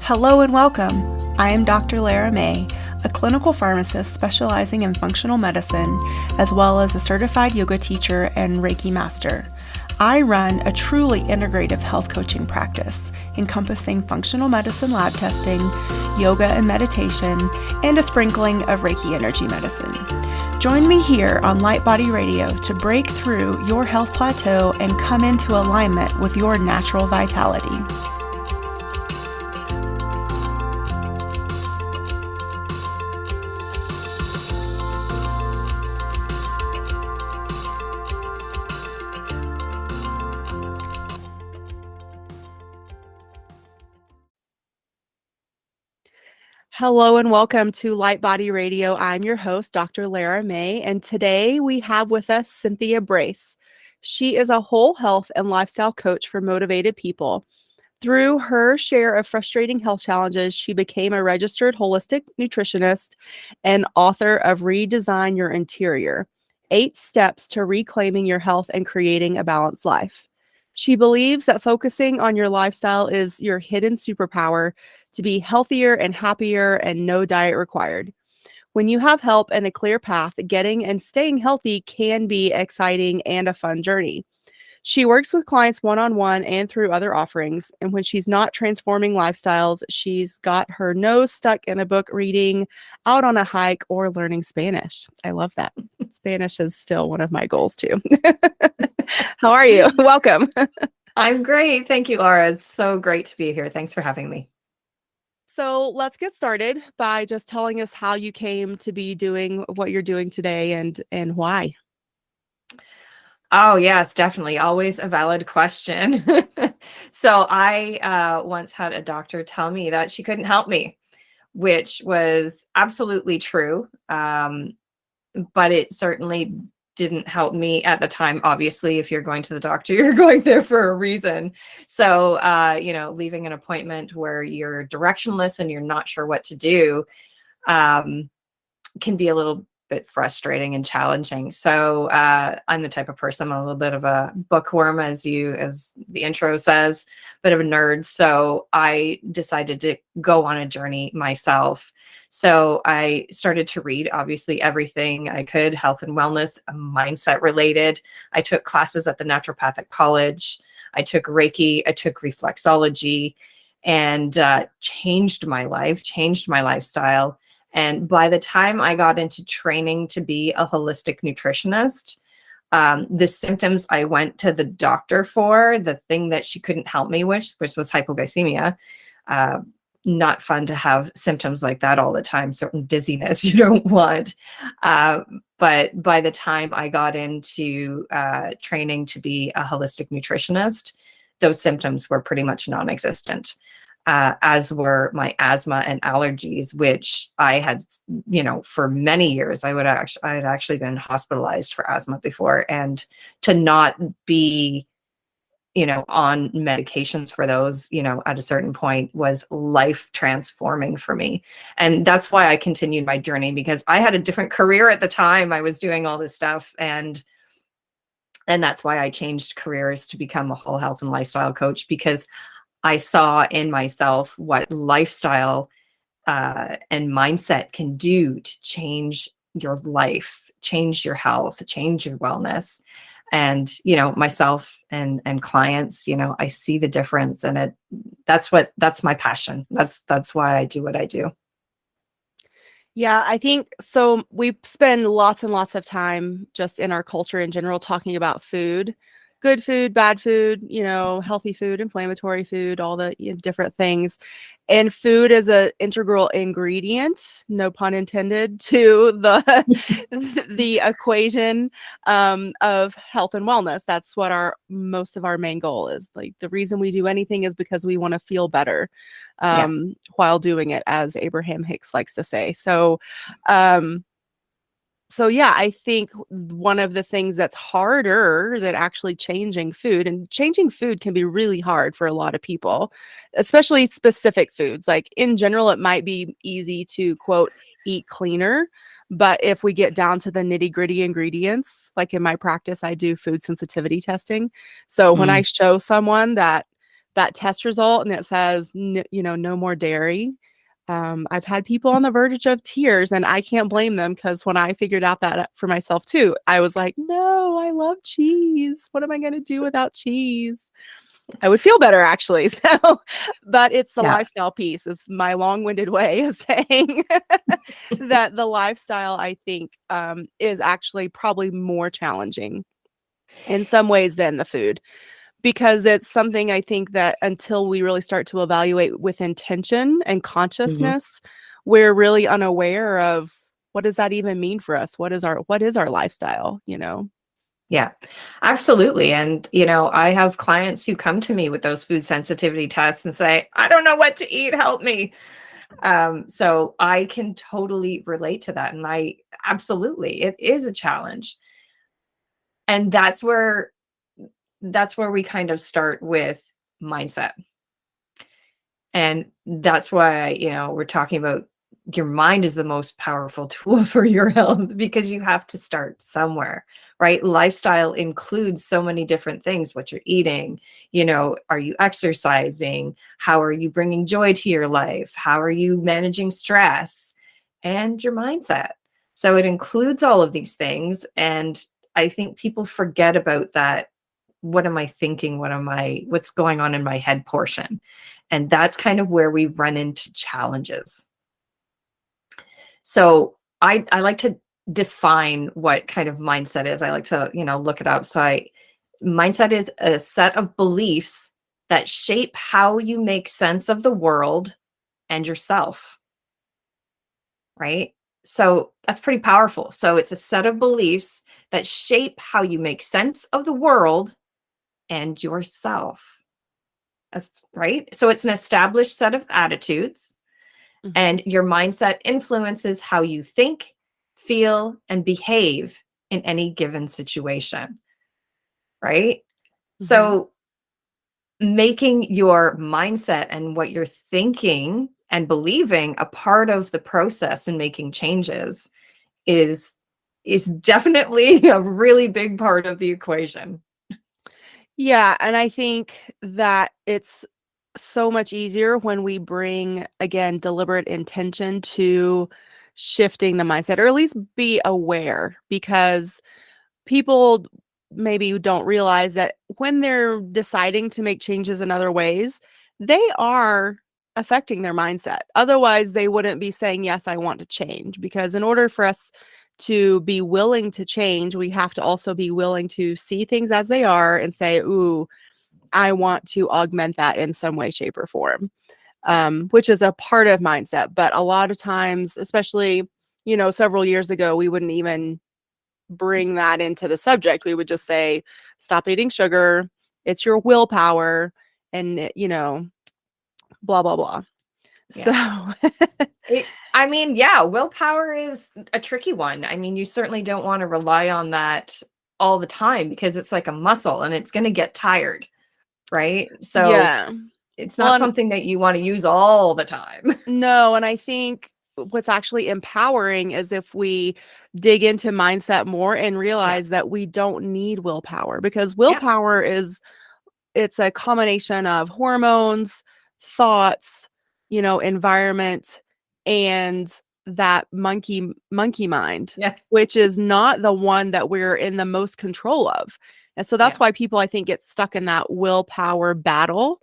Hello and welcome. I am Dr. Lara May, a clinical pharmacist specializing in functional medicine, as well as a certified yoga teacher and Reiki master. I run a truly integrative health coaching practice encompassing functional medicine lab testing, yoga and meditation, and a sprinkling of Reiki energy medicine. Join me here on Light Body Radio to break through your health plateau and come into alignment with your natural vitality. Hello and welcome to Light Body Radio. I'm your host, Dr. Lara May, and today we have with us Cynthia Brace. She is a whole health and lifestyle coach for motivated people. Through her share of frustrating health challenges, she became a registered holistic nutritionist and author of Redesign Your Interior, 8 Steps to Reclaiming Your Health and Creating a Balanced Life. She believes that focusing on your lifestyle is your hidden superpower to be healthier and happier and no diet required. When you have help and a clear path, getting and staying healthy can be exciting and a fun journey. She works with clients one-on-one and through other offerings, and when she's not transforming lifestyles, she's got her nose stuck in a book reading, out on a hike, or learning Spanish. I love that. Spanish is still one of my goals too. How are you? Welcome. I'm great. Thank you, Laura. It's so great to be here. Thanks for having me. So let's get started by just telling us how you came to be doing what you're doing today and why. Oh, yes, definitely. Always a valid question. So I once had a doctor tell me that she couldn't help me, which was absolutely true. But it certainly didn't help me at the time. Obviously, if you're going to the doctor, you're going there for a reason. So, leaving an appointment where you're directionless and you're not sure what to do can be a little bit frustrating and challenging. So I'm the type of person, I'm a little bit of a bookworm, as the intro says, bit of a nerd. So I decided to go on a journey myself. So I started to read, obviously, everything I could, health and wellness, mindset related. I took classes at the Naturopathic College. I took Reiki, I took reflexology, and changed my life, changed my lifestyle. And by the time I got into training to be a holistic nutritionist, the symptoms I went to the doctor for, the thing that she couldn't help me with, which was hypoglycemia, not fun to have symptoms like that all the time, certain dizziness you don't want. But by the time I got into training to be a holistic nutritionist, those symptoms were pretty much non-existent. As were my asthma and allergies, which I had, for many years. I had actually been hospitalized for asthma before, and to not be, on medications for those, at a certain point was life transforming for me. And that's why I continued my journey, because I had a different career at the time. I was doing all this stuff, and that's why I changed careers to become a whole health and lifestyle coach, because I saw in myself what lifestyle and mindset can do to change your life, change your health, change your wellness. And, myself and clients, I see the difference, and that's my passion. That's why I do what I do. Yeah, I think so. We spend lots and lots of time just in our culture in general talking about food. Good food, bad food, healthy food, inflammatory food, all the different things. And food is an integral ingredient, no pun intended, to the equation of health and wellness. That's what most of our main goal is. Like, the reason we do anything is because we want to feel better while doing it, as Abraham Hicks likes to say. So yeah, I think one of the things that's harder than actually changing food, and changing food can be really hard for a lot of people, especially specific foods. Like, in general, it might be easy to, quote, eat cleaner. But if we get down to the nitty gritty ingredients, like in my practice, I do food sensitivity testing. So when I show someone that that test result and it says, no more dairy. I've had people on the verge of tears, and I can't blame them, because when I figured out that for myself too, I was like, no, I love cheese. What am I going to do without cheese? I would feel better, actually. So, but it's the Yeah. lifestyle piece, is my long-winded way of saying that the lifestyle, I think, is actually probably more challenging in some ways than the food, because it's something I think that until we really start to evaluate with intention and Mhm. consciousness, we're really unaware of what does that even mean for us? What is our lifestyle, Yeah, absolutely. And, I have clients who come to me with those food sensitivity tests and say, I don't know what to eat, help me. So I can totally relate to that. And absolutely, it is a challenge. And that's where we kind of start with mindset. And that's why, we're talking about your mind is the most powerful tool for your health, because you have to start somewhere, right? Lifestyle includes so many different things: what you're eating, are you exercising? How are you bringing joy to your life? How are you managing stress? And your mindset. So it includes all of these things. And I think people forget about that. What am I thinking? What's going on in my head portion? And that's kind of where we run into challenges. So I like to define what kind of mindset is. I like to, look it up. Mindset is a set of beliefs that shape how you make sense of the world and yourself, right? So that's pretty powerful. So it's a set of beliefs that shape how you make sense of the world and yourself. That's right. So it's an established set of attitudes, Mhm. and your mindset influences how you think, feel, and behave in any given situation, right? Mhm. So making your mindset and what you're thinking and believing a part of the process and making changes is is definitely a really big part of the equation. Yeah, and I think that it's so much easier when we bring, again, deliberate intention to shifting the mindset, or at least be aware, because people maybe don't realize that when they're deciding to make changes in other ways, they are affecting their mindset. Otherwise, they wouldn't be saying, yes, I want to change. Because in order for us to be willing to change, we have to also be willing to see things as they are and say, ooh, I want to augment that in some way, shape, or form, which is a part of mindset. But a lot of times, especially, several years ago, we wouldn't even bring that into the subject. We would just say, stop eating sugar. It's your willpower, and, blah, blah, blah. So, Yeah. I mean, yeah, willpower is a tricky one. I mean, you certainly don't want to rely on that all the time, because it's like a muscle and it's going to get tired, right? So yeah. it's Well, not and something that you want to use all the time. no, and I think what's actually empowering is if we dig into mindset more and Yeah. realize that we don't need willpower, because Yeah. willpower it's a combination of hormones, thoughts, environment, and that monkey mind, Yeah. which is not the one that we're in the most control of. And so that's Yeah. why people, I think, get stuck in that willpower battle,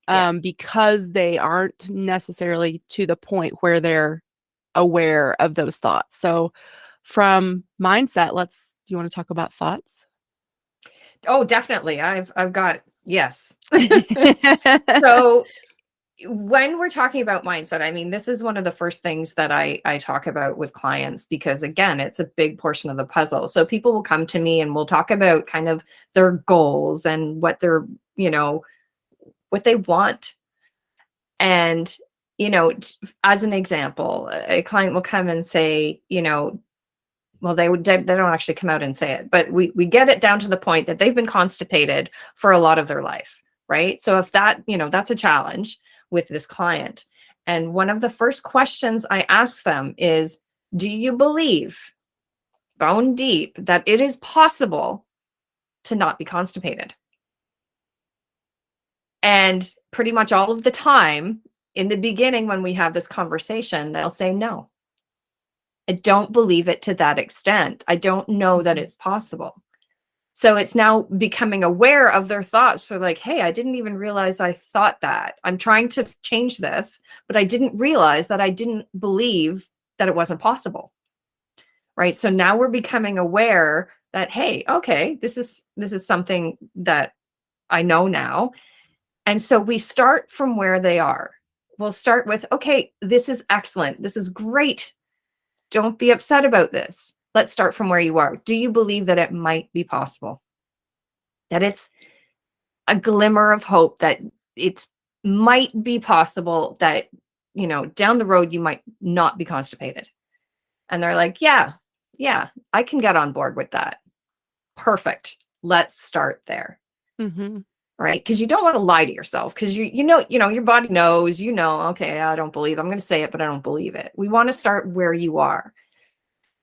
Yeah. because they aren't necessarily to the point where they're aware of those thoughts. So from mindset, do you want to talk about thoughts? Oh, definitely. I've got, yes. So when we're talking about mindset, I mean, this is one of the first things that I talk about with clients, because again, it's a big portion of the puzzle. So people will come to me and we'll talk about kind of their goals and what they're, you know, what they want. And, as an example, a client will come and say, well, they don't actually come out and say it, but we get it down to the point that they've been constipated for a lot of their life, right? So if that's a challenge with this client. And one of the first questions I ask them is, do you believe, bone deep, that it is possible to not be constipated? And pretty much all of the time in the beginning, when we have this conversation, they'll say, no, I don't believe it to that extent. I don't know that it's possible. So it's now becoming aware of their thoughts. So like, hey, I didn't even realize I thought that. I'm trying to change this, but I didn't realize that I didn't believe that it wasn't possible. Right. So now we're becoming aware that, hey, okay, this is something that I know now. And so we start from where they are. We'll start with, okay, this is excellent. This is great. Don't be upset about this. Let's start from where you are. Do you believe that it might be possible? That it's a glimmer of hope, that it might be possible that, down the road you might not be constipated. And they're like, yeah, I can get on board with that. Perfect. Let's start there. Mm-hmm. Right? Because you don't want to lie to yourself, because your body knows, okay, I don't believe, I'm going to say it, but I don't believe it. We want to start where you are.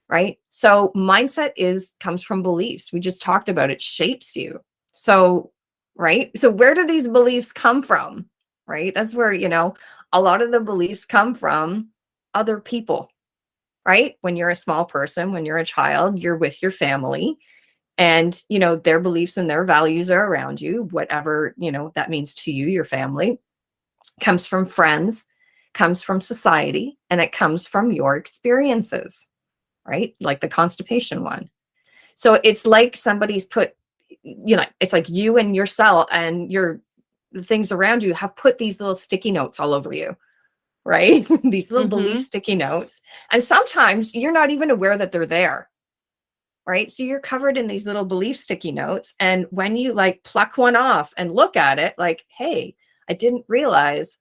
Right? So mindset comes from beliefs. We just talked about it, shapes you. So, right? So where do these beliefs come from? Right? That's where, a lot of the beliefs come from other people. Right? When you're a small person, when you're a child, you're with your family, and, their beliefs and their values are around you, whatever, that means to you, your family. Comes from friends, comes from society, and it comes from your experiences, right? Like the constipation one. So it's like somebody's put, it's like you and your cell and the things around you have put these little sticky notes all over you, right? These little belief Mm-hmm. sticky notes. And sometimes you're not even aware that they're there. Right? So you're covered in these little belief sticky notes. And when you like pluck one off and look at it, like, hey, I didn't realize,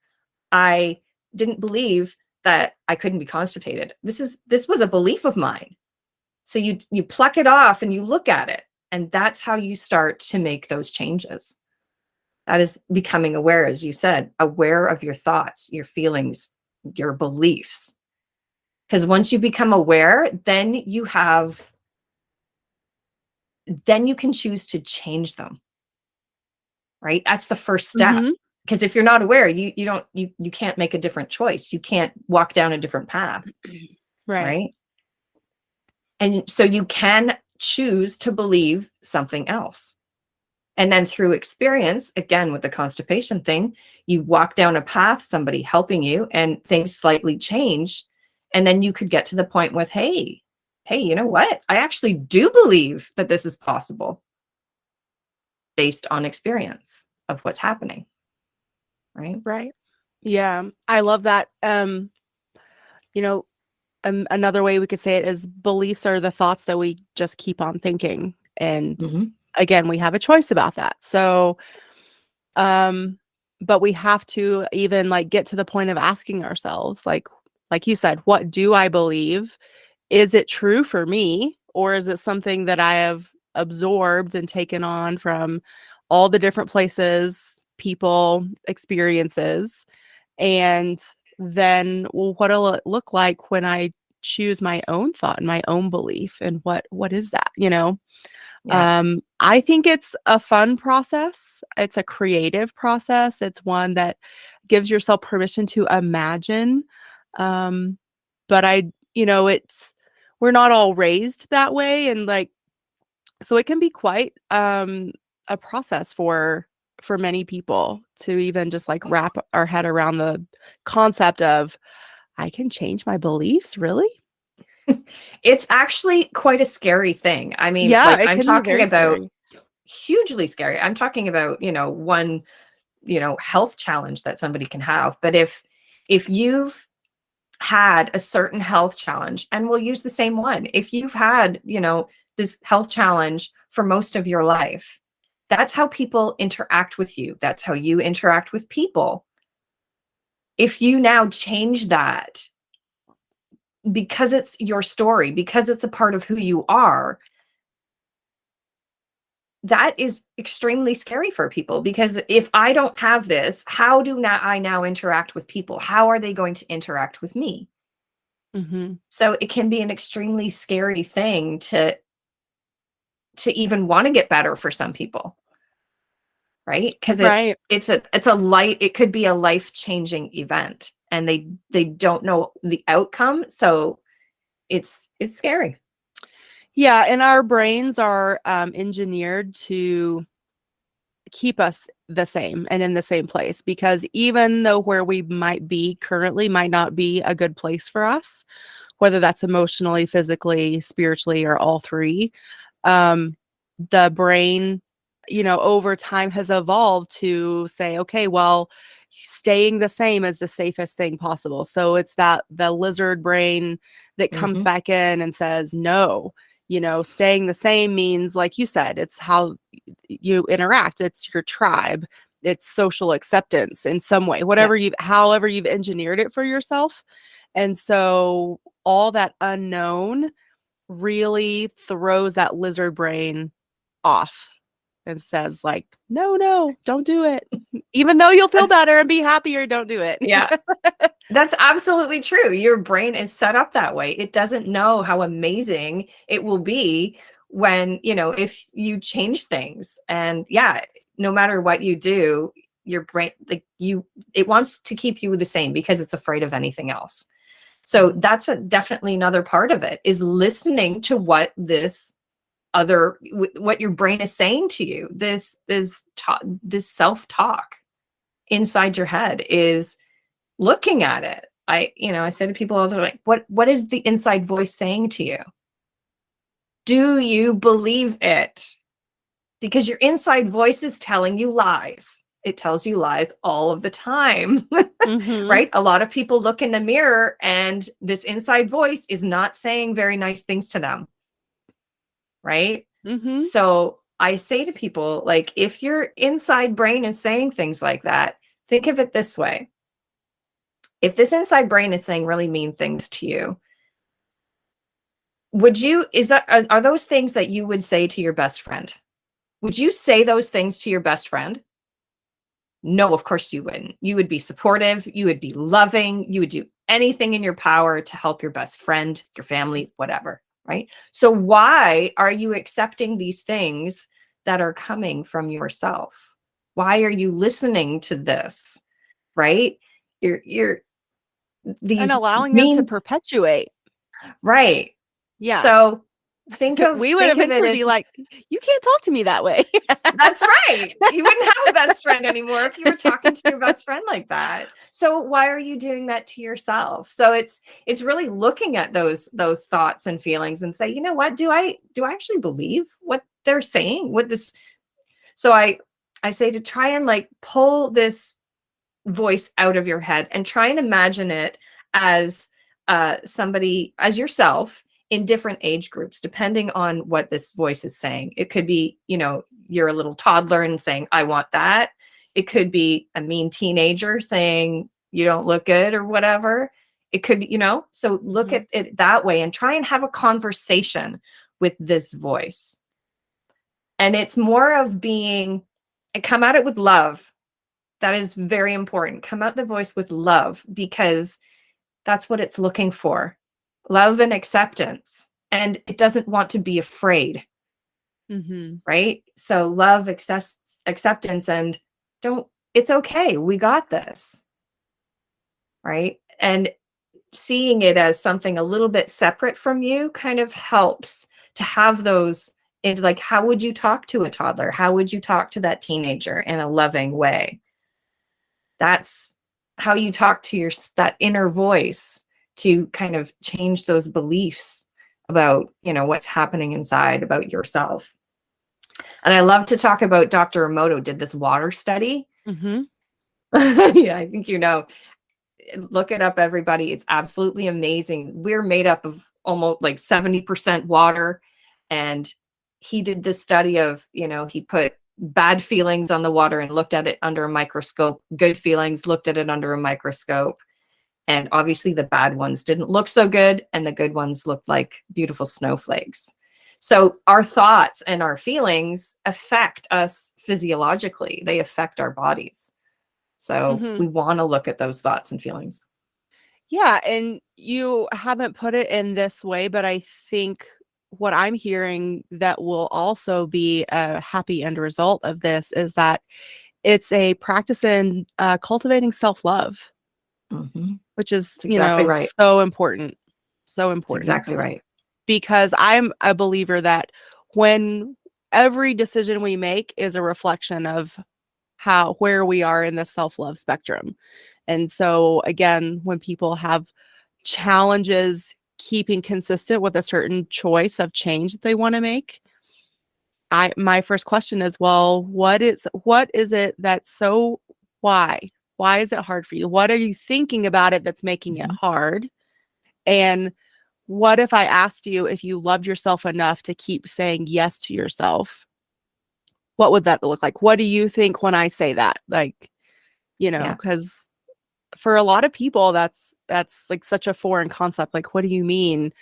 I didn't believe that I couldn't be constipated. This was a belief of mine. So you pluck it off and you look at it. And that's how you start to make those changes. That is becoming aware, as you said, aware of your thoughts, your feelings, your beliefs. Because once you become aware, then you can choose to change them. Right? That's the first step. Mm-hmm. Because if you're not aware, you can't make a different choice. You can't walk down a different path. Right. Right? And so you can choose to believe something else. And then through experience, again, with the constipation thing, you walk down a path, somebody helping you, and things slightly change. And then you could get to the point with, hey, you know what? I actually do believe that this is possible based on experience of what's happening. Right? Right. Yeah. I love that. You know, another way we could say it is beliefs are the thoughts that we just keep on thinking. And Mm-hmm. again, we have a choice about that. So, but we have to even like get to the point of asking ourselves, like you said, what do I believe? Is it true for me? Or is it something that I have absorbed and taken on from all the different places, people, experiences? And then, well, what'll it look like when I choose my own thought and my own belief? And what is that? Yeah. I think it's a fun process. It's a creative process. It's one that gives yourself permission to imagine. Um, but we're not all raised that way. And like, so it can be quite a process for many people to even just like wrap our head around the concept of I can change my beliefs, really? It's actually quite a scary thing. I mean, Yeah, like, it I'm can be talking very about scary. hugely scary. I'm talking about, one, health challenge that somebody can have. But if you've had a certain health challenge, and we'll use the same one, if you've had, this health challenge for most of your life, that's how people interact with you. That's how you interact with people. If you now change that because it's your story, because it's a part of who you are, that is extremely scary for people, because if I don't have this, how do I now interact with people? How are they going to interact with me? Mhm. So it can be an extremely scary thing to even want to get better for some people. right? Because Right. it's a light, it could be a life-changing event, and they don't know the outcome, so it's scary. Yeah, and our brains are engineered to keep us the same and in the same place, because even though where we might be currently might not be a good place for us, whether that's emotionally, physically, spiritually, or all three, um, the brain, over time has evolved to say, okay, well, staying the same is the safest thing possible. So it's that the lizard brain that comes Hmm. back in and says, no, staying the same means, like you said, it's how you interact, it's your tribe, it's social acceptance in some way, Yeah. however you've engineered it for yourself. And so all that unknown really throws that lizard brain off and says, like, no, no, don't do it. Even though you'll feel That's better and be happier, don't do it. yeah. That's absolutely true. Your brain is set up that way. It doesn't know how amazing it will be when, if you change things. And yeah, no matter what you do, your brain, it wants to keep you the same because it's afraid of anything else. So Mhm. that's definitely another part of it, is listening to what your brain is saying to you. This self-talk inside your head is looking at it. I say to people all the time, like, what is the inside voice saying to you? Do you believe it? Because your inside voice is telling you lies. It tells you lies all of the time, Mhm. right? A lot of people look in the mirror and this inside voice is not saying very nice things to them, right? Mhm. So I say to people, like, if your inside brain is saying things like that, think of it this way. If this inside brain is saying really mean things to you, are those things that you would say to your best friend? Would you say those things to your best friend? No, of course you wouldn't. You would be supportive, you would be loving, you would do anything in your power to help your best friend, your family, whatever, right? So why are you accepting these things that are coming from yourself? Why are you listening to this, right? You're And these allowing them to mean, perpetuate. right. Yeah. So think of We would think of it eventually as be like, you can't talk to me that way. that's right. You wouldn't have a best friend anymore if you were talking to your best friend like that. So why are you doing that to yourself? So it's really looking at those thoughts and feelings and say, you know what, do I actually believe what they're saying? What this so I say to try and like pull this voice out of your head and try and imagine it as somebody, as yourself, in different age groups, depending on what this voice is saying. It could be, you're a little toddler and saying, I want that. It could be a mean teenager saying, you don't look good or whatever. It could be, so look Mhm. at it that way and try and have a conversation with this voice. And it's more of come at it with love. That is very important. Come out the voice with love, because that's what it's looking for. Love and acceptance. And it doesn't want to be afraid, Mhm. right? So love, acceptance, and it's okay. We got this, right? And seeing it as something a little bit separate from you kind of helps to have those. It's like, how would you talk to a toddler? How would you talk to that teenager in a loving way? That's how you talk to that inner voice, to kind of change those beliefs about, what's happening inside about yourself. And I love to talk about Dr. Emoto did this water study. Mhm. Yeah, I think look it up, everybody. It's absolutely amazing. We're made up of almost like 70% water. And he did this study of, he put bad feelings on the water and looked at it under a microscope, good feelings, looked at it under a microscope. And obviously the bad ones didn't look so good, and the good ones looked like beautiful snowflakes. So our thoughts and our feelings affect us physiologically. They affect our bodies. So Mhm. we want to look at those thoughts and feelings. Yeah, and you haven't put it in this way, but I think what I'm hearing that will also be a happy end result of this is that it's a practice in cultivating self-love, Mhm. which is, That's exactly right. so important. So That's important. exactly right. Because I'm a believer that when every decision we make is a reflection of where we are in the self-love spectrum. And so again, when people have challenges keeping consistent with a certain choice of change that they want to make, my first question is, well, what is it that's so why? Why is it hard for you? What are you thinking about it that's making it Mhm. hard? And what if I asked you if you loved yourself enough to keep saying yes to yourself? What would that look like? What do you think when I say that? Like, Yeah. because for a lot of people, that's like such a foreign concept. Like, what do you mean?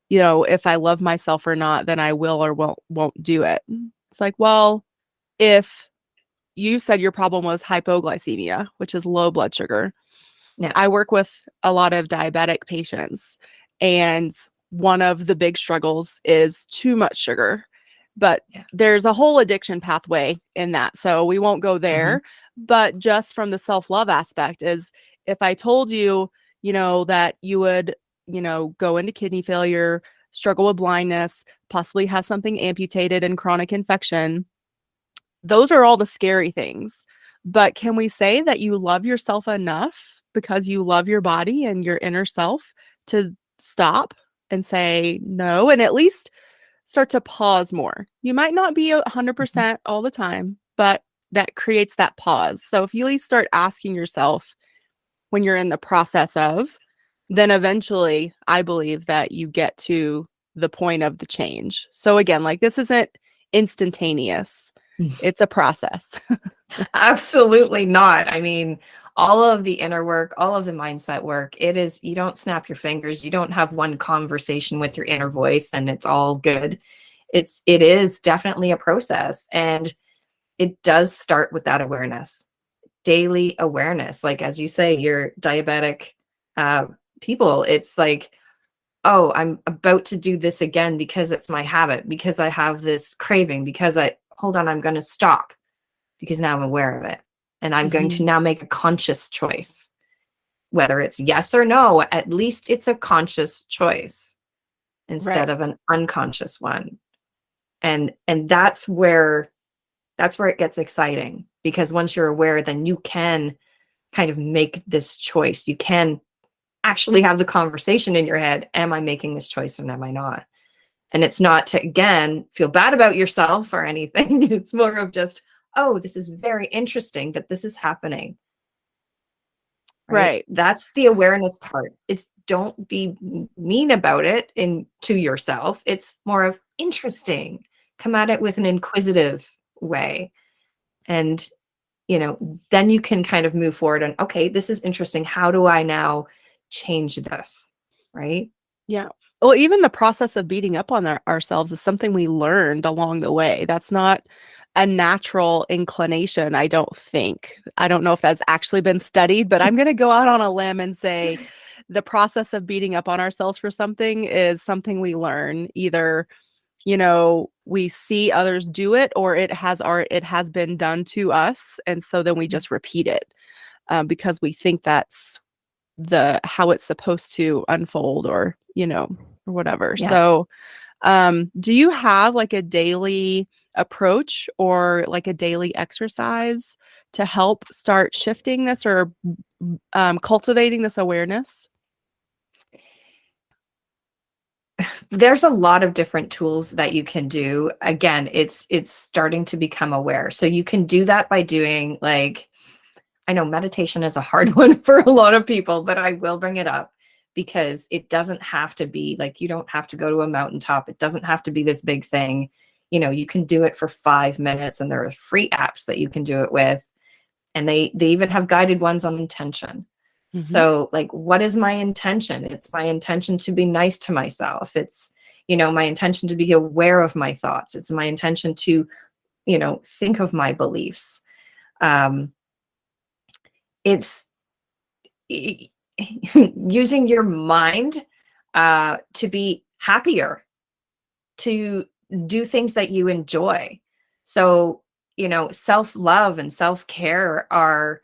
If I love myself or not, then I will or won't do it. It's like, well, if you said your problem was hypoglycemia, which is low blood sugar, Yeah. I work with a lot of diabetic patients, and one of the big struggles is too much sugar. But Yeah. there's a whole addiction pathway in that. So we won't go Mhm. there. But just from the self-love aspect is if I told you, that you would, go into kidney failure, struggle with blindness, possibly have something amputated and chronic infection, those are all the scary things. But can we say that you love yourself enough because you love your body and your inner self to stop and say no, and at least start to pause more? You might not be Mhm. 100% all the time, but that creates that pause. So if you at least start asking yourself when you're in the process of, then eventually I believe that you get to the point of the change. So again, like this isn't instantaneous. It's a process. Absolutely not. I mean, all of the inner work, all of the mindset work, you don't snap your fingers. You don't have one conversation with your inner voice and it's all good. It is definitely a process. And it does start with that awareness, daily awareness. Like, as you say, you're diabetic uh, people. It's like, oh, I'm about to do this again because it's my habit, because I have this craving, hold on, I'm going to stop because now I'm aware of it. And I'm going to Mhm. now make a conscious choice. Whether it's yes or no, at least it's a conscious choice instead Right. of an unconscious one. And that's where it gets exciting, because once you're aware, then you can kind of make this choice. You can actually have the conversation in your head. Am I making this choice and am I not? And it's not to, again, feel bad about yourself or anything. It's more of just, oh, this is very interesting that this is happening, right? Right. That's the awareness part. It's don't be mean about it to yourself. It's more of interesting. Come at it with an inquisitive way. And, then you can kind of move forward and, okay, this is interesting. How do I now change this? Right? Yeah. Well, even the process of beating up on ourselves is something we learned along the way. That's not a natural inclination, I don't think. I don't know if that's actually been studied, but I'm going to go out on a limb and say the process of beating up on ourselves for something is something we learn. Either, we see others do it, or it has been done to us, and so then we Yeah. just repeat it because we think that's the how it's supposed to unfold, or whatever. Yeah. So do you have like a daily approach or like a daily exercise to help start shifting this or cultivating this awareness? There's a lot of different tools that you can do. Again, it's starting to become aware. So you can do that by doing, like, I know meditation is a hard one for a lot of people, but I will bring it up because it doesn't have to be like, you don't have to go to a mountaintop. It doesn't have to be this big thing. You can do it for 5 minutes, and there are free apps that you can do it with. And they even have guided ones on intention. Mhm. So, like, what is my intention? It's my intention to be nice to myself. It's, my intention to be aware of my thoughts. It's my intention to, think of my beliefs. Um, it's using your mind to be happier, to do things that you enjoy. So, self-love and self-care are,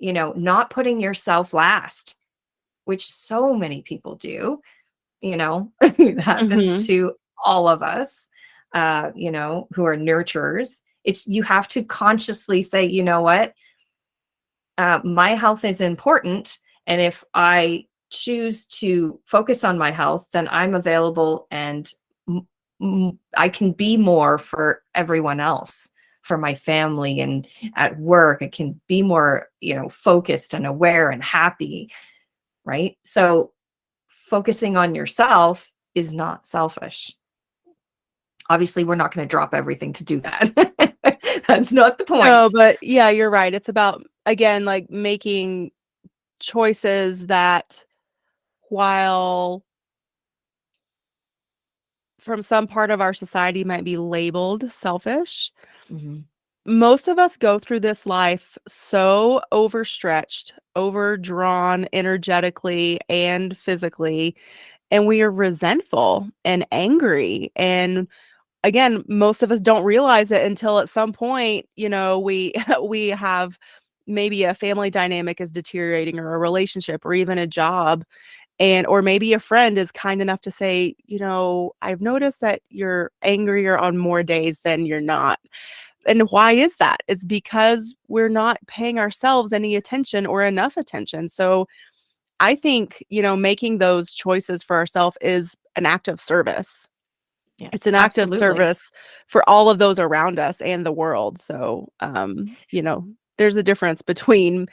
not putting yourself last, which so many people do, it happens Mhm. to all of us, who are nurturers. You have to consciously say, you know what, my health is important. And if I choose to focus on my health, then I'm available and I can be more for everyone else, for my family and at work. I can be more, focused and aware and happy. Right. So focusing on yourself is not selfish. Obviously, we're not going to drop everything to do that. That's not the No, point. but yeah, you're right. It's about, again, like making choices that, while from some part of our society might be labeled selfish, Mhm. most of us go through this life so overstretched, overdrawn energetically and physically, and we are resentful and angry. And again, most of us don't realize it until at some point, we we have maybe a family dynamic is deteriorating, or a relationship, or even a job, and or maybe a friend is kind enough to say, I've noticed that you're angrier on more days than you're not. And why is that? It's because we're not paying ourselves any attention, or enough attention. So I think, making those choices for ourselves is an act of service. Yeah, It's an act of absolutely. service for all of those around us and the world. So, there's a difference between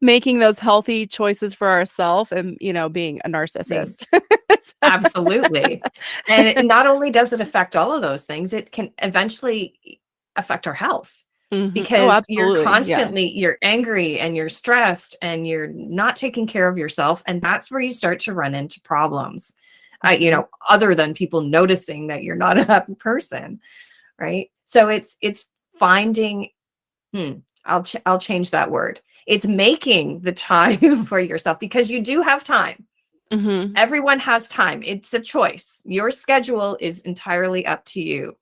making those healthy choices for ourselves and, being a Being narcissist. Absolutely. And not only does it affect all of those things, it can eventually affect our health, Mhm. Oh, because absolutely. Yeah. you're angry and you're stressed and you're not taking care of yourself. And that's where you start to run into problems, Mhm. other than people noticing that you're not a happy person. Right. So it's finding, I'll change that word. It's making the time for yourself, because you do have time. Mhm. Everyone has time. It's a choice. Your schedule is entirely up to you.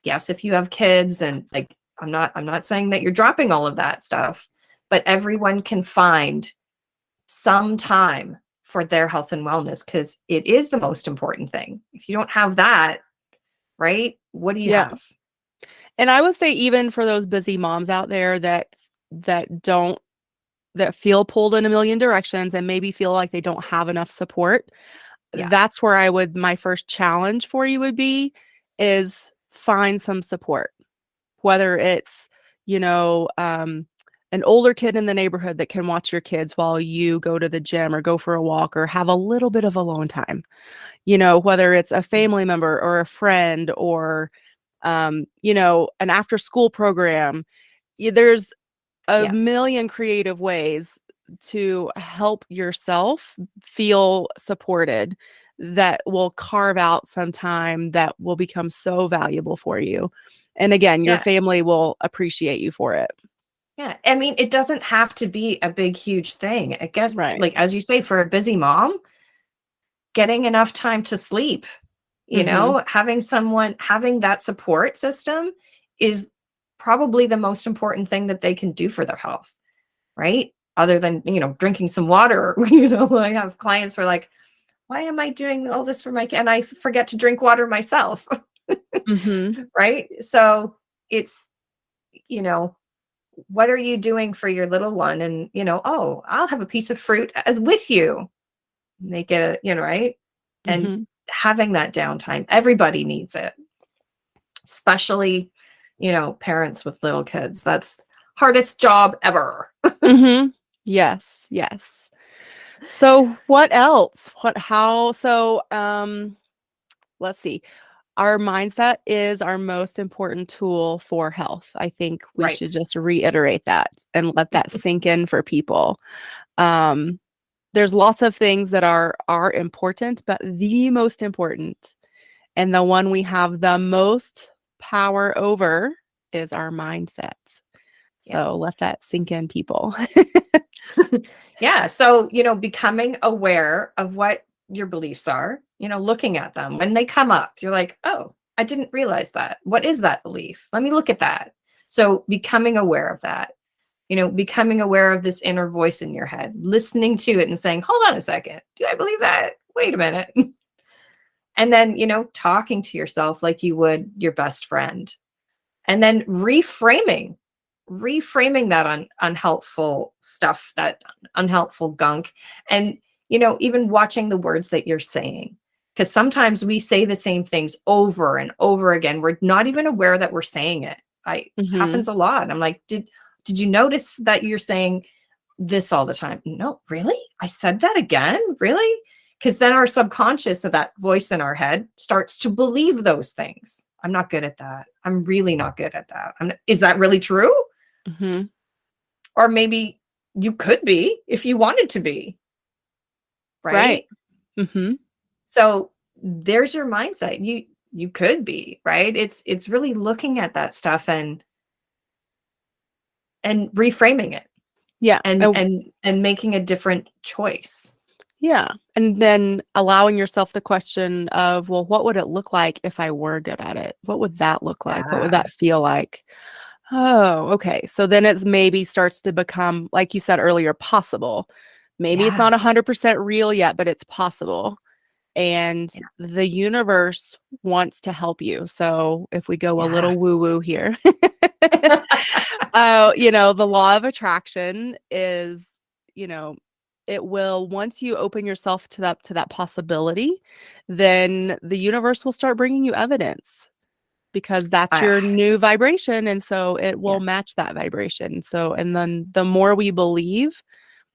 Yes, if you have kids, and like, I'm not saying that you're dropping all of that stuff, but everyone can find some time for their health and wellness, because it is the most important thing. If you don't have that, right? What do you Yeah. have? And I would say, even for those busy moms out there that don't that feel pulled in a million directions and maybe feel like they don't have enough support, Yeah. that's where my first challenge for you would be, is find some support. Whether it's, you know, um, an older kid in the neighborhood that can watch your kids while you go to the gym or go for a walk or have a little bit of alone time. Whether it's a family member or a friend, or an after school program. There's a Yes. million creative ways to help yourself feel supported, that will carve out some time that will become so valuable for you. And again, your Yeah. family will appreciate you for it. Yeah. I mean, it doesn't have to be a big, huge thing. I guess, Right. like, as you say, for a busy mom, getting enough time to sleep, Mhm. having that support system is probably the most important thing that they can do for their health, right? Other than, drinking some water. I have clients who are like, why am I doing all this for my kid? And I forget to drink water myself. Mhm. Right. So it's, you know, what are you doing for your little one? And, oh, I'll have a piece of fruit as with you. Make it, right? And Mhm. having that downtime, everybody needs it, especially, parents with little kids. That's hardest job ever. Mhm. Yes, yes. So what else? What how so let's see. Our mindset is our most important tool for health. I think we should Right. just reiterate that and let that sink in for people. Um, there's lots of things that are important, but the most important, and the one we have the most power over, is our mindset. Yeah. So let that sink in, people. Yeah. So, becoming aware of what your beliefs are, looking at them. When they come up, you're like, oh, I didn't realize that. What is that belief? Let me look at that. So becoming aware of that, becoming aware of this inner voice in your head, listening to it and saying, hold on a second. Do I believe that? Wait a minute. And then, talking to yourself like you would your best friend. And then reframing that unhelpful stuff, that unhelpful gunk. And, even watching the words that you're saying. Because sometimes we say the same things over and over again. We're not even aware that we're saying it. This happens a lot. I'm like, did you notice that you're saying this all the time? No, really? I said that again? Really? Because then our subconscious, of that voice in our head, starts to believe those things. I'm not good at that. I'm really not good at that. Is that really true? Mm-hmm. Or maybe you could be if you wanted to be. Right? Mm-hmm. So there's your mindset. You could be, right? It's really looking at that stuff and reframing it. Yeah. And making a different choice. Yeah. And then allowing yourself the question of, well, what would it look like if I were good at it? What would that look like? What would Yeah. that feel like? Oh, okay. So then it's maybe starts to become, like you said earlier, possible. Maybe it's Yeah. not 100% real yet, but it's possible. And Yeah. the universe wants to help you. So if we go a Yeah. little woo-woo here, the law of attraction is, it will, once you open yourself to that possibility, then the universe will start bringing you evidence because that's Ah, your new vibration. And so it yeah. will match that vibration. So, and then the more we believe,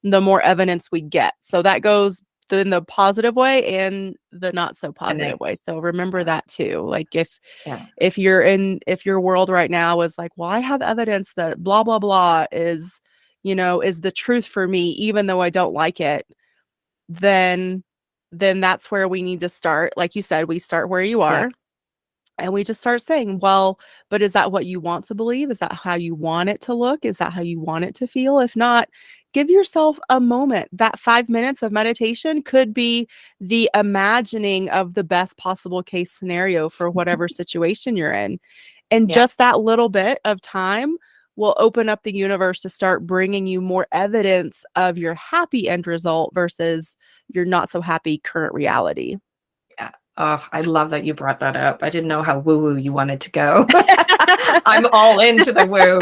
the more evidence we get. So that goes in the positive way and the not so And positive then, way. So remember that too. Like yeah. if your world right now is like, well, I have evidence that blah blah blah is the truth for me, even though I don't like it, then that's where we need to start. Like you said, we start where you Yeah. are. And we just start saying, well, but is that what you want to believe? Is that how you want it to look? Is that how you want it to feel? If not, give yourself a moment. That 5 minutes of meditation could be the imagining of the best possible case scenario for whatever situation you're in. And Yeah. just that little bit of time will open up the universe to start bringing you more evidence of your happy end result versus your not so happy current reality. Yeah. Oh, I love that you brought that up. I didn't know how woo-woo you wanted to go. I'm all into the woo.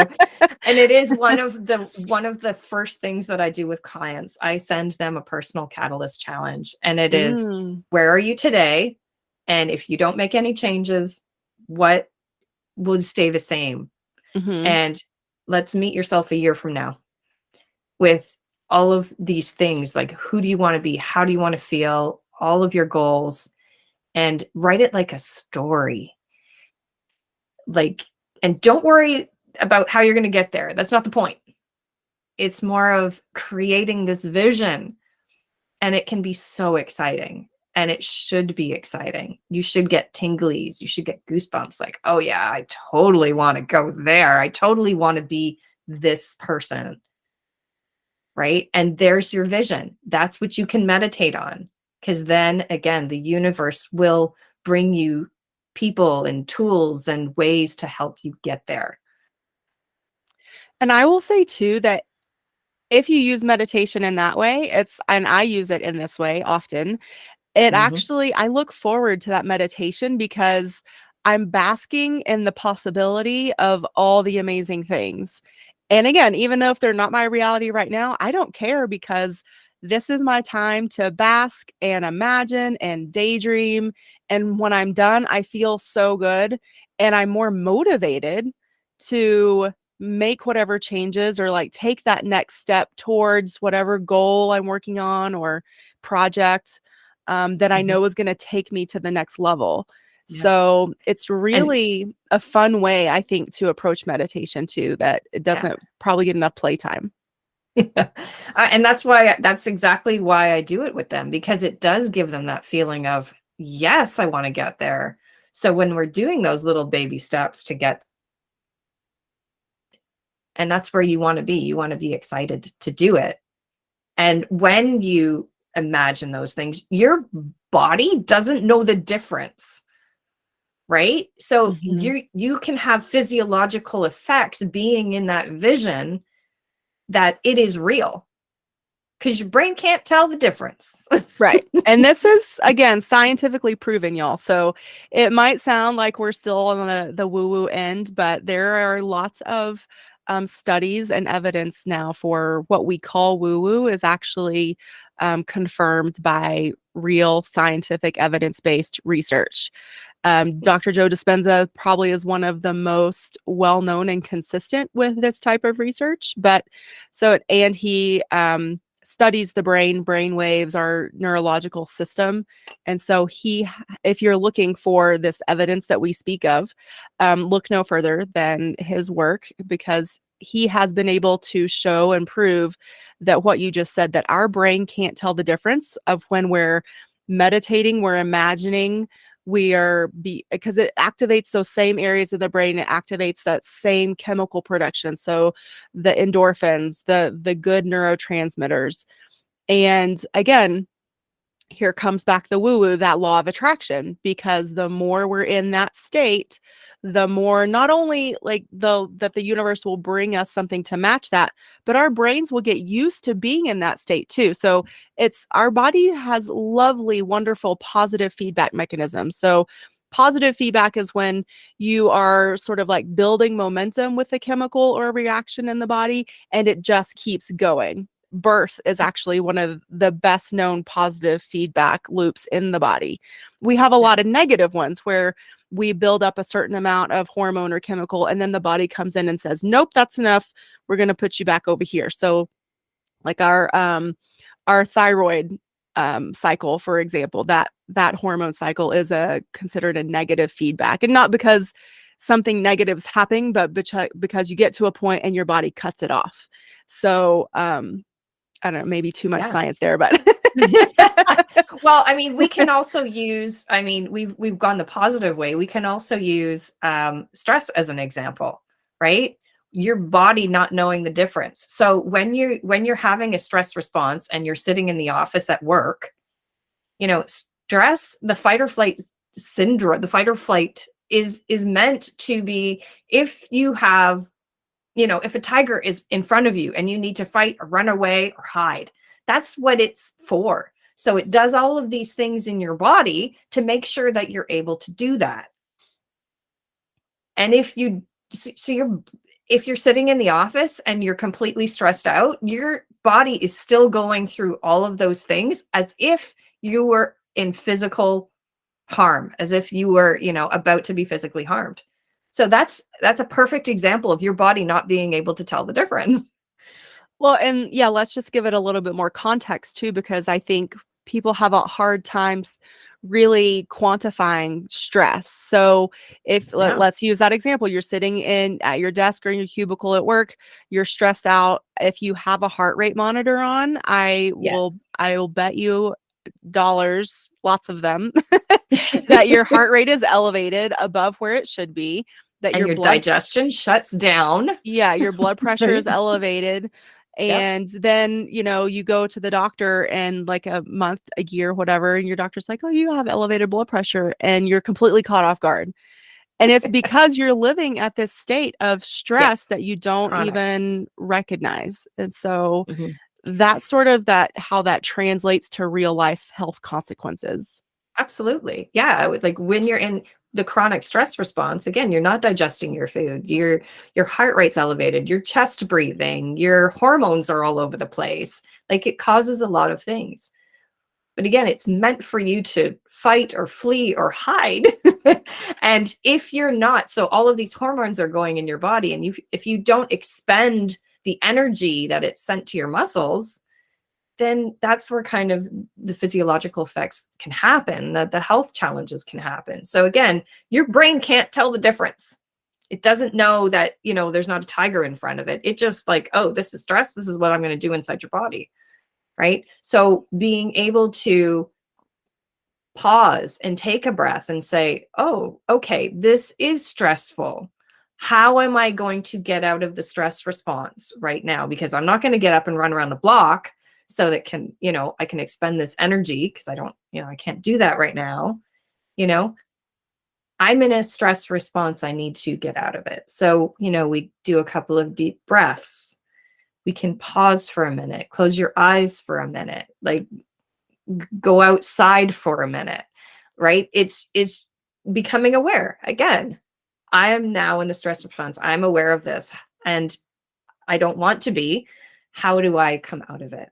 And it is one of the first things that I do with clients. I send them a personal catalyst challenge. And it is, Mm. where are you today? And if you don't make any changes, what will stay the same? Mhm. And let's meet yourself a year from now with all of these things. Like, who do you want to be? How do you want to feel? All of your goals. And write it like a story. Like, and don't worry about how you're going to get there. That's not the point. It's more of creating this vision, and it can be so exciting, and it should be exciting. You should get tinglies. You should get goosebumps. Like, oh yeah, I totally want to go there. I totally want to be this person. Right. And there's your vision. That's what you can meditate on. Because then again, the universe will bring you people and tools and ways to help you get there. And I will say too that if you use meditation in that way, and I use it in this way often, it Hmm. actually, I look forward to that meditation because I'm basking in the possibility of all the amazing things. And again, even though if they're not my reality right now, I don't care because this is my time to bask and imagine and daydream. And when I'm done, I feel so good and I'm more motivated to make whatever changes or like take that next step towards whatever goal I'm working on or project that I Hmm. know is going to take me to the next level. Yeah. So it's And really a fun way, I think, to approach meditation too, that it yeah. doesn't probably get enough playtime. And that's exactly why I do it with them, because it does give them that feeling of, yes, I want to get there. So when we're doing those little baby steps to get, and that's where you want to be excited to do it. And when you imagine those things. Your body doesn't know the difference, right? So Mhm. you can have physiological effects being in that vision that it is real because your brain can't tell the difference. Right. And this is, again, scientifically proven, y'all. So it might sound like we're still on the woo-woo end, but there are lots of studies and evidence now for what we call woo-woo is actually confirmed by real scientific evidence-based research. Dr. Joe Dispenza probably is one of the most well-known and consistent with this type of research. And he studies the brain waves, our neurological system. And so if you're looking for this evidence that we speak of, look no further than his work, because he has been able to show and prove that what you just said, that our brain can't tell the difference of when we're meditating, we're imagining, because it activates those same areas of the brain. It activates that same chemical production. So the endorphins, the good neurotransmitters. And again, here comes back the woo-woo, that law of attraction, because the more we're in that state, the more not only that the universe will bring us something to match that, but our brains will get used to being in that state too. So our body has lovely, wonderful, positive feedback mechanisms. So positive feedback is when you are sort of like building momentum with a chemical or a reaction in the body, and it just keeps going. Birth is actually one of the best known positive feedback loops in the body. We have a lot of negative ones where we build up a certain amount of hormone or chemical, and then the body comes in and says, nope, that's enough. We're going to put you back over here. So like our thyroid cycle, for example, that hormone cycle is considered a negative feedback, and not because something negative is happening, but because you get to a point and your body cuts it off. So I don't know, maybe too much Yeah. science there, but Well, I mean, we can also use, I mean, we've gone the positive way. We can also use stress as an example, right? Your body not knowing the difference. So when you're having a stress response and you're sitting in the office at work, stress, the fight or flight syndrome, the fight or flight is meant to be, if you have, if a tiger is in front of you and you need to fight or run away or hide, that's what it's for. So it does all of these things in your body to make sure that you're able to do that. And if you're sitting in the office and you're completely stressed out, your body is still going through all of those things as if you were in physical harm, as if you were, about to be physically harmed. So that's a perfect example of your body not being able to tell the difference. well, and yeah, let's just give it a little bit more context too, because I think people have a hard times really quantifying stress. So Yeah. let's use that example. You're sitting at your desk or in your cubicle at work, you're stressed out. If you have a heart rate monitor on, Yes. I will bet you dollars, lots of them, that your heart rate is elevated above where it should be, that And your digestion shuts down. your blood pressure Right. is elevated. Yep. And then, you go to the doctor and like a month, a year, whatever, and your doctor's like, oh, you have elevated blood pressure, and you're completely caught off guard. And it's because you're living at this state of stress Yes. that you don't Chronic. even recognize. And so Mhm. that's sort of how that translates to real life health consequences. Absolutely. Yeah. Like when you're in the chronic stress response, again, you're not digesting your food. Your heart rate's elevated, your chest breathing, your hormones are all over the place. Like it causes a lot of things. But again, it's meant for you to fight or flee or hide. And if you're not, so all of these hormones are going in your body, and if you don't expend the energy that it's sent to your muscles, then that's where kind of the physiological effects can happen, that the health challenges can happen. So again, your brain can't tell the difference. It doesn't know that, there's not a tiger in front of it. It just like, oh, this is stress. This is what I'm going to do inside your body. Right. So being able to pause and take a breath and say, oh, okay, this is stressful. How am I going to get out of the stress response right now? Because I'm not going to get up and run around the block. so that can, I can expend this energy because I can't do that right now. You know, I'm in a stress response. I need to get out of it. So, we do a couple of deep breaths. We can pause for a minute, close your eyes for a minute, like go outside for a minute, right? It's becoming aware. Again, I am now in the stress response. I'm aware of this and I don't want to be. How do I come out of it?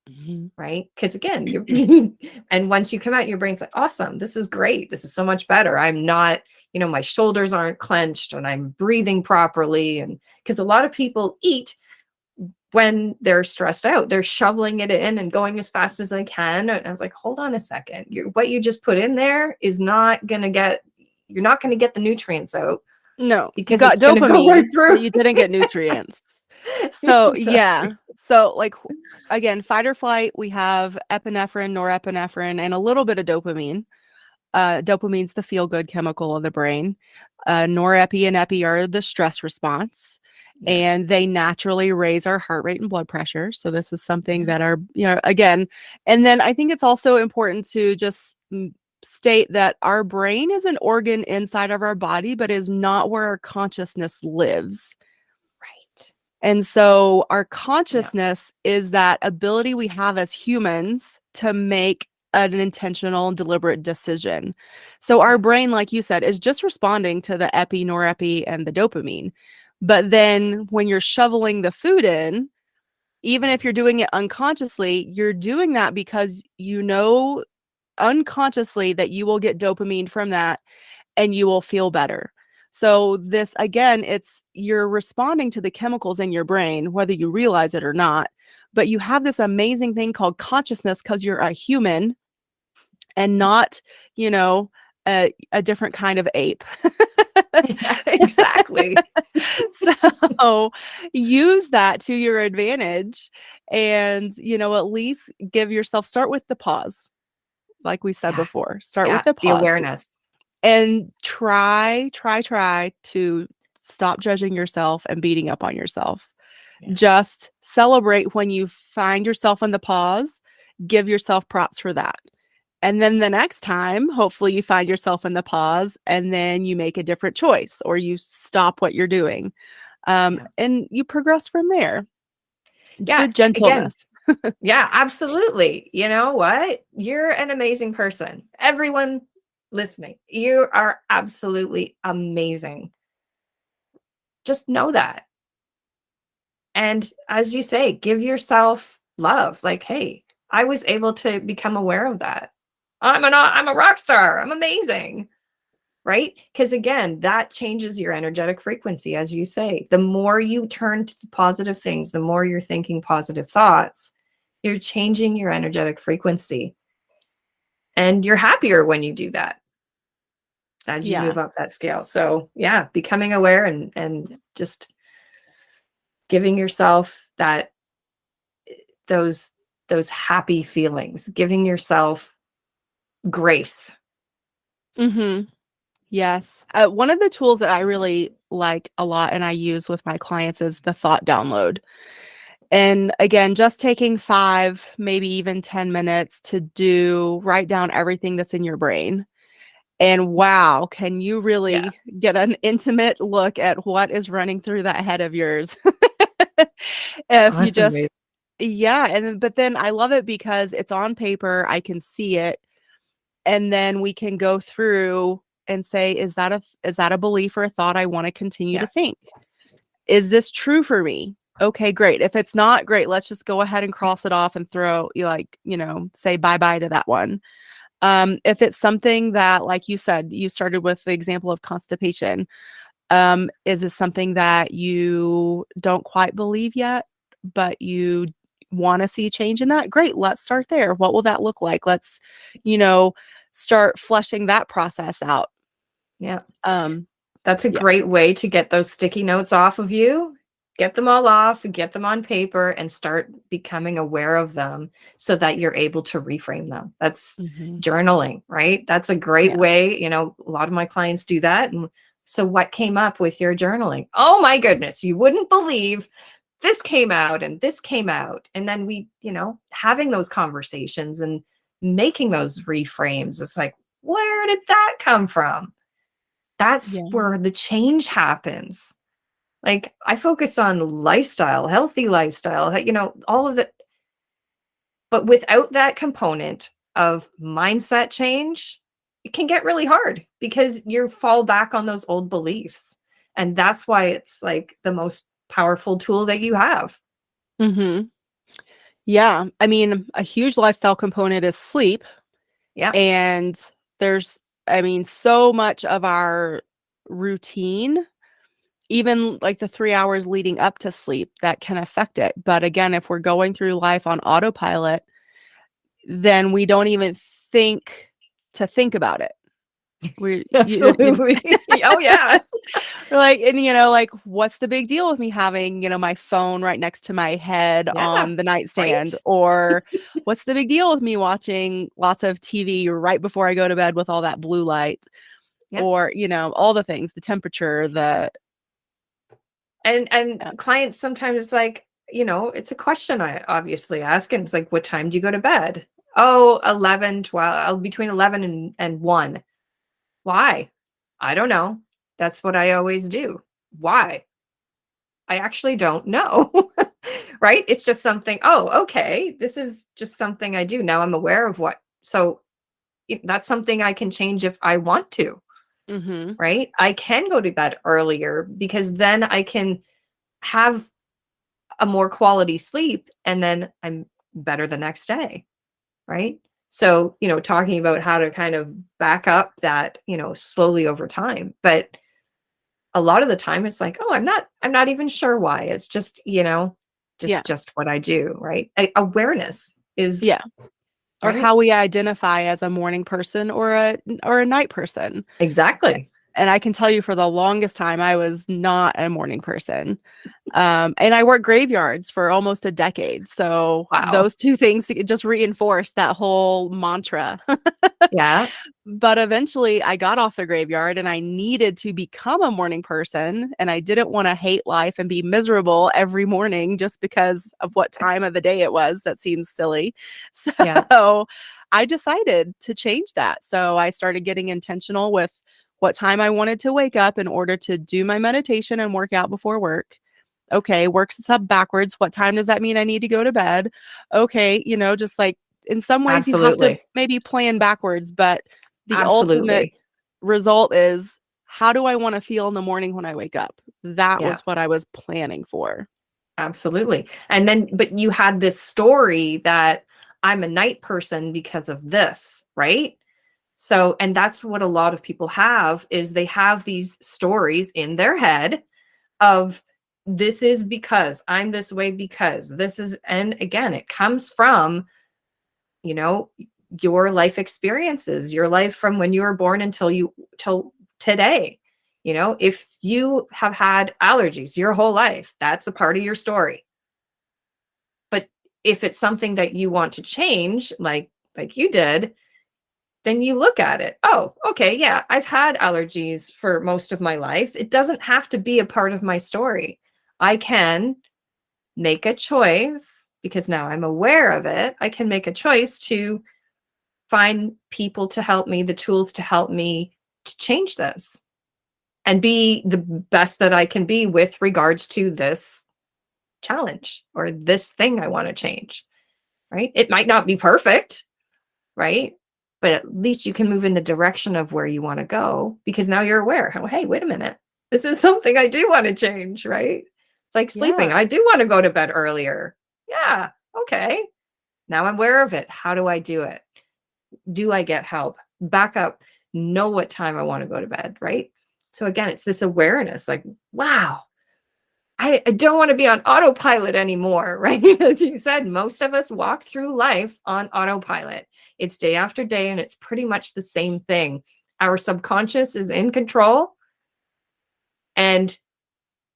Mhm. Right? Because again, you're and once you come out, your brain's like, awesome, this is great. This is so much better. I'm not, my shoulders aren't clenched and I'm breathing properly. And because a lot of people eat when they're stressed out, they're shoveling it in and going as fast as they can. And I was like, hold on a second. What you just put in there is not going to get, you're not going to get the nutrients out No, you because got it's going to go right dopamine, but through. you didn't get nutrients. So, Exactly. yeah. So, like, again, fight or flight, we have epinephrine, norepinephrine, and a little bit of dopamine. Dopamine's the feel-good chemical of the brain. Norepi and epi are the stress response, Yeah. and they naturally raise our heart rate and blood pressure. So this is something Yeah. that again, and then I think it's also important to just state that our brain is an organ inside of our body, but is not where our consciousness lives. Right. And so our Yeah. consciousness is that ability we have as humans to make an intentional and deliberate decision. So our Yeah. brain, like you said, is just responding to the epi, norepi, and the dopamine. But then when you're shoveling the food in, even if you're doing it unconsciously, you're doing that because you know unconsciously that you will get dopamine from that and you will feel better. So this again, it's you're responding to the chemicals in your brain, whether you realize it or not. But you have this amazing thing called consciousness because you're a human and not, you know, a different kind of ape. Yeah, exactly. So use that to your advantage and, at least give yourself, start with the pause. Like we said Yeah. before, start with Yeah. the The pause. awareness. And try to stop judging yourself and beating up on yourself. Yeah. Just celebrate when you find yourself in the pause, give yourself props for that. And then the next time, hopefully you find yourself in the pause and then you make a different choice or you stop what you're doing. Yeah. And you progress from there Yeah. with Again, gentleness. yeah, absolutely. You know what? You're an amazing person. Everyone listening, you are absolutely amazing. Just know that. And as you say, give yourself love. Like, hey, I was able to become aware of that. I'm a rock star. I'm amazing. Right? Because again, that changes your energetic frequency, as you say. The more you turn to positive things, the more you're thinking positive thoughts, you're changing your energetic frequency. And you're happier when you do that as you Yeah. move up that scale. So yeah, becoming aware and just giving yourself those those happy feelings, giving yourself grace. Mhm. Yes. One of the tools that I really like a lot and I use with my clients is the thought download. And again, just taking 5, maybe even 10 minutes to write down everything that's in your brain. And wow, can you Yeah. really get an intimate look at what is running through that head of yours? Oh, If you that's just, amazing. yeah. But then I love it because it's on paper, I can see it. And then we can go through and say, is that a belief or a thought I want to continue to Yeah. think? Is this true for me? Okay, great. If it's not, great, let's just go ahead and cross it off and say bye-bye to that one. If it's something that, like you said, you started with the example of constipation. Is this something that you don't quite believe yet, but you want to see change in that? Great, let's start there. What will that look like? Let's, you know, start fleshing that process out. Yeah. Um, That's a yeah. great way to get those sticky notes off of you. Get them all off, get them on paper, and start becoming aware of them so that you're able to reframe them. That's Mhm. journaling, right? That's a great Yeah. way. A lot of my clients do that. And so, what came up with your journaling? Oh my goodness, you wouldn't believe this came out and this came out. And then we, having those conversations and making those reframes, it's like, where did that come from? That's Yeah. where the change happens. Like, I focus on lifestyle, healthy lifestyle, all of it. But without that component of mindset change, it can get really hard because you fall back on those old beliefs. And that's why it's like the most powerful tool that you have. Mm-hmm. Yeah. I mean, a huge lifestyle component is sleep. Yeah. And there's, I mean, so much of our routine, even like the 3 hours leading up to sleep, that can affect it. But again, if we're going through life on autopilot, then we don't even think about it. Absolutely. Oh, yeah. We're like, and like, what's the big deal with me having, my phone right next to my head Yeah. on the Right. nightstand? Or what's the big deal with me watching lots of TV right before I go to bed with all that blue light? Yeah. Or, all the things, the temperature, And clients sometimes, it's like, it's a question I obviously ask, and it's like, what time do you go to bed? Oh, 11, 12, between 11 and 1. Why? I don't know. That's what I always do. Why? I actually don't know. Right? It's just something, oh, okay. This is just something I do. Now I'm aware of what. So that's something I can change if I want to, mm-hmm. right? I can go to bed earlier because then I can have a more quality sleep and then I'm better the next day, right? So, talking about how to kind of back up that, slowly over time. But a lot of the time it's like, oh, I'm not even sure why. It's just, Yeah. just what I do, right? Awareness is Yeah. Or right. how we identify as a morning person or a night person. Exactly. And I can tell you for the longest time, I was not a morning person. And I worked graveyards for almost a decade. So Wow. those two things just reinforced that whole mantra. Yeah. But eventually I got off the graveyard and I needed to become a morning person. And I didn't want to hate life and be miserable every morning just because of what time of the day it was. That seems silly. Yeah. So I decided to change that. So I started getting intentional with what time I wanted to wake up in order to do my meditation and work out before work. Okay, works up backwards. What time does that mean I need to go to bed? Okay, just like in some ways you have to Absolutely. maybe plan backwards, but the ultimate Absolutely. result is, how do I want to feel in the morning when I wake up? That Yeah. was what I was planning for. Absolutely. And then, but you had this story that I'm a night person because of this, right? So, and that's what a lot of people have, is they have these stories in their head of, this is because I'm this way, because this is, and again, it comes from, you know, your life experiences, your life from when you were born till today. If you have had allergies your whole life, that's a part of your story. But if it's something that you want to change, like you did, then you look at it. Oh, okay, yeah, I've had allergies for most of my life. It doesn't have to be a part of my story. I can make a choice, because now I'm aware of it. I can make a choice to find people to help me, the tools to help me to change this and be the best that I can be with regards to this challenge or this thing I want to change, right? It might not be perfect, right? But at least you can move in the direction of where you want to go, because now you're aware. Oh, hey, wait a minute. This is something I do want to change, right? It's like sleeping. Yeah. I do want to go to bed earlier. Yeah. Okay. Now I'm aware of it. How do I do it? Do I get help? Back up, know what time I want to go to bed, right? So again, it's this awareness, like, wow, I don't want to be on autopilot anymore, right? As you said, most of us walk through life on autopilot. It's day after day, and it's pretty much the same thing. Our subconscious is in control, and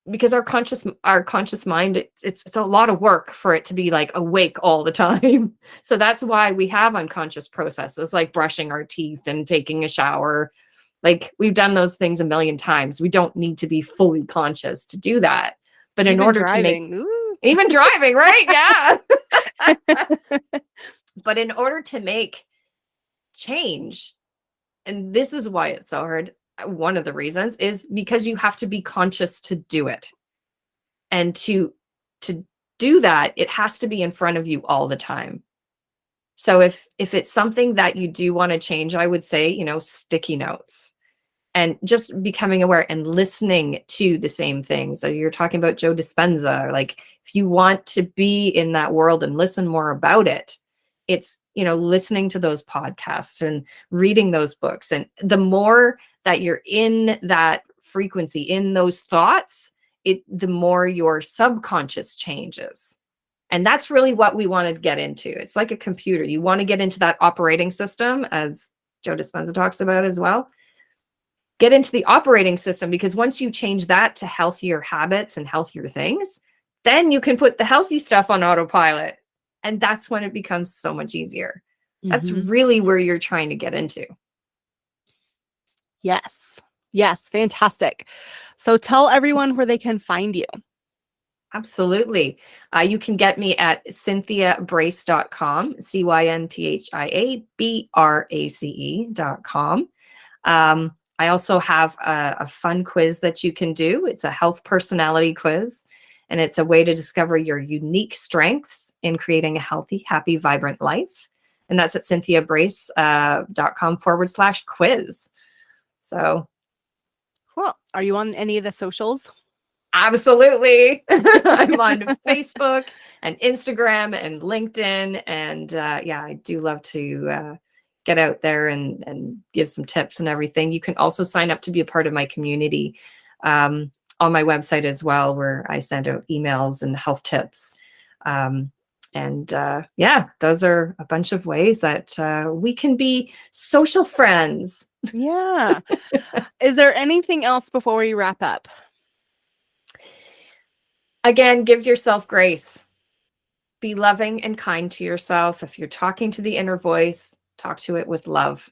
because our conscious mind, it's a lot of work for it to be like awake all the time. So that's why we have unconscious processes like brushing our teeth and taking a shower. Like, we've done those things a million times. We don't need to be fully conscious to do that. But in Even order to make driving. Ooh. even driving, right? Yeah. But in order to make change, and this is why it's so hard, one of the reasons is because you have to be conscious to do it. And to do that, it has to be in front of you all the time. So if it's something that you do want to change, I would say, sticky notes and just becoming aware and listening to the same things. So you're talking about Joe Dispenza, like if you want to be in that world and listen more about it, it's, listening to those podcasts and reading those books. And the more that you're in that frequency, in those thoughts, the more your subconscious changes. And that's really what we want to get into. It's like a computer. You want to get into that operating system, as Joe Dispenza talks about as well. Get into the operating system, because once you change that to healthier habits and healthier things, then you can put the healthy stuff on autopilot. And that's when it becomes so much easier. That's really where you're trying to get into. Yes. Yes. Fantastic. So tell everyone where they can find you. Absolutely. You can get me at cynthiabrace.com, CYNTHIABRACE.com. I also have a fun quiz that you can do. It's a health personality quiz, and it's a way to discover your unique strengths in creating a healthy, happy, vibrant life. And that's at cynthiabrace.com/quiz. So. Cool. Are you on any of the socials? Absolutely. I'm on Facebook and Instagram and LinkedIn. And I do love to get out there and give some tips and everything. You can also sign up to be a part of my community on my website as well, where I send out emails and health tips. Those are a bunch of ways that we can be social friends. Yeah. Is there anything else before we wrap up? Again, give yourself grace. Be loving and kind to yourself. If you're talking to the inner voice, talk to it with love.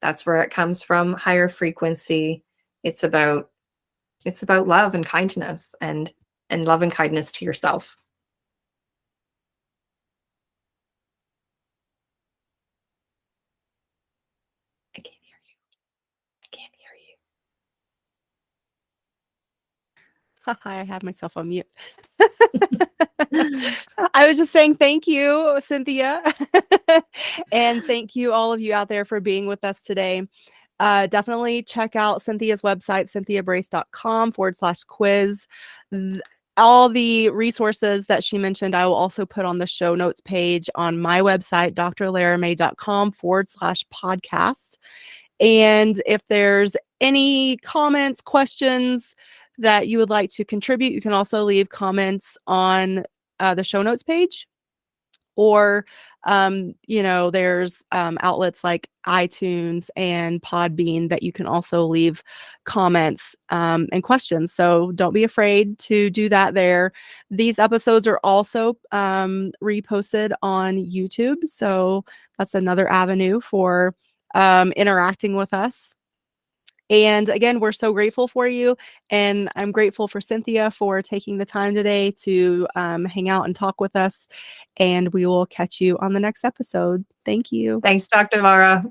That's where it comes from, higher frequency. It's about love and kindness, and love and kindness to yourself. I can't hear you. I can't hear you. I have myself on mute. I was just saying thank you, Cynthia. And thank you, all of you out there, for being with us today. Definitely check out Cynthia's website, cynthiabrace.com/quiz. All the resources that she mentioned, I will also put on the show notes page on my website, drlaramay.com/podcast. And if there's any comments, questions that you would like to contribute, you can also leave comments on the show notes page. Or, there's outlets like iTunes and Podbean that you can also leave comments and questions. So don't be afraid to do that there. These episodes are also reposted on YouTube. So that's another avenue for interacting with us. And again, we're so grateful for you. And I'm grateful for Cynthia for taking the time today to hang out and talk with us. And we will catch you on the next episode. Thank you. Thanks, Dr. Lara.